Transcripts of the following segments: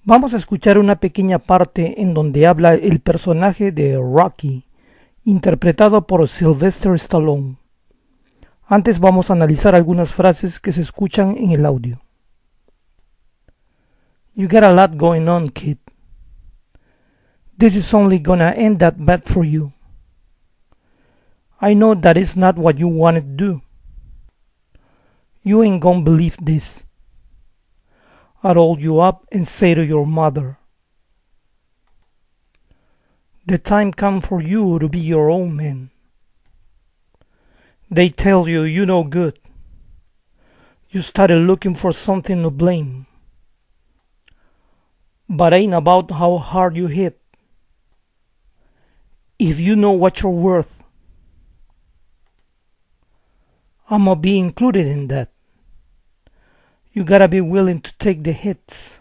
Vamos a escuchar una pequeña parte en donde habla el personaje de Rocky, interpretado por Sylvester Stallone. Antes vamos a analizar algunas frases que se escuchan en el audio. You got a lot going on, kid. This is only gonna end that bad for you. I know that is not what you wanted to do. You ain't gonna believe this. I'll hold you up and say to your mother, the time come for you to be your own man. They tell you you're no good. You started looking for something to blame. But ain't about how hard you hit. If you know what you're worth, I'ma be included in that. You gotta be willing to take the hits.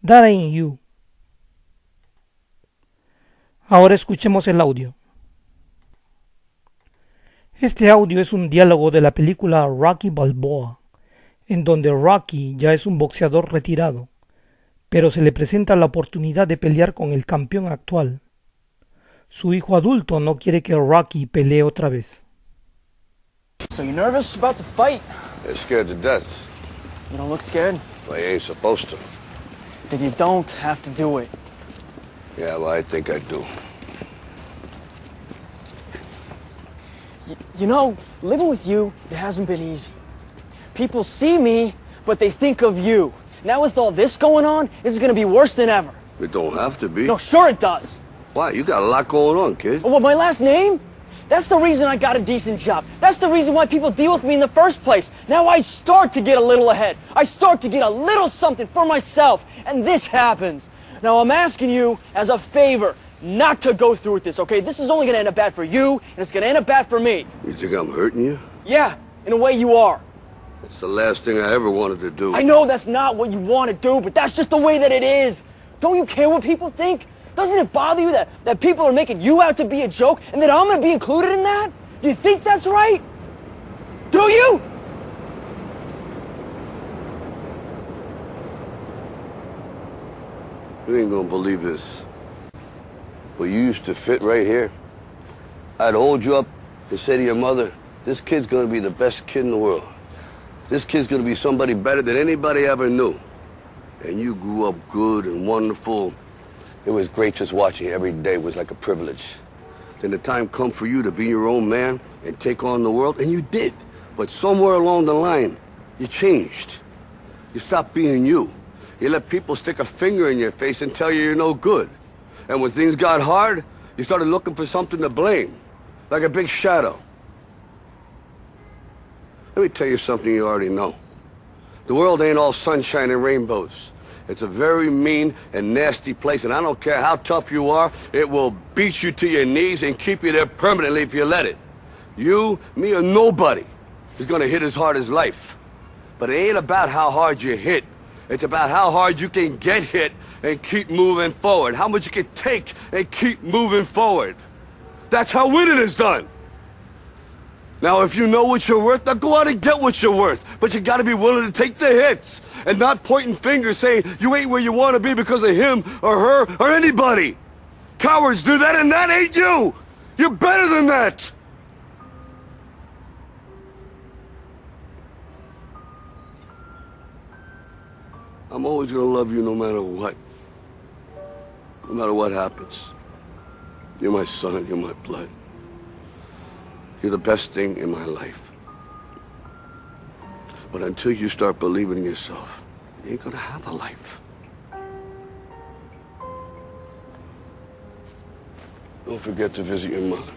That ain't you. Ahora escuchemos el audio. Este audio es un diálogo de la película Rocky Balboa, en donde Rocky ya es un boxeador retirado, pero se le presenta la oportunidad de pelear con el campeón actual. Su hijo adulto no quiere que Rocky pelee otra vez. So you nervous about the fight? They're scared to death. You don't look scared? Well, you ain't supposed to. Then you don't have to do it. Yeah, well, I think I do. You know, living with you, it hasn't been easy. People see me, but they think of you. Now with all this going on, this is gonna be worse than ever. It don't have to be. No, sure it does. Why? You got a lot going on, kid. Oh, what, my last name? That's the reason I got a decent job. That's the reason why people deal with me in the first place. Now I start to get a little ahead. I start to get a little something for myself. And this happens. Now I'm asking you as a favor not to go through with this, okay? This is only gonna end up bad for you, and it's gonna end up bad for me. You think I'm hurting you? Yeah, in a way you are. That's the last thing I ever wanted to do. I know that's not what you want to do, but that's just the way that it is. Don't you care what people think? Doesn't it bother you that people are making you out to be a joke and that I'm going to be included in that? Do you think that's right? Do you? You ain't gonna believe this. But you used to fit right here. I'd hold you up and say to your mother, this kid's gonna be the best kid in the world. This kid's gonna be somebody better than anybody ever knew. And you grew up good and wonderful. It was great just watching you every day. It was like a privilege. Then the time come for you to be your own man and take on the world, and you did. But somewhere along the line, you changed. You stopped being you. You let people stick a finger in your face and tell you you're no good. And when things got hard, you started looking for something to blame, like a big shadow. Let me tell you something you already know. The world ain't all sunshine and rainbows. It's a very mean and nasty place, and I don't care how tough you are, it will beat you to your knees and keep you there permanently if you let it. You, me, or nobody is gonna hit as hard as life. But it ain't about how hard you hit. It's about how hard you can get hit and keep moving forward. How much you can take and keep moving forward. That's how winning is done. Now, if you know what you're worth, now go out and get what you're worth. But you gotta be willing to take the hits and not pointing fingers saying you ain't where you want to be because of him or her or anybody. Cowards do that, and that ain't you. You're better than that. I'm always gonna love you no matter what. No matter what happens. You're my son, you're my blood. You're the best thing in my life. But until you start believing in yourself, you ain't gonna have a life. Don't forget to visit your mother.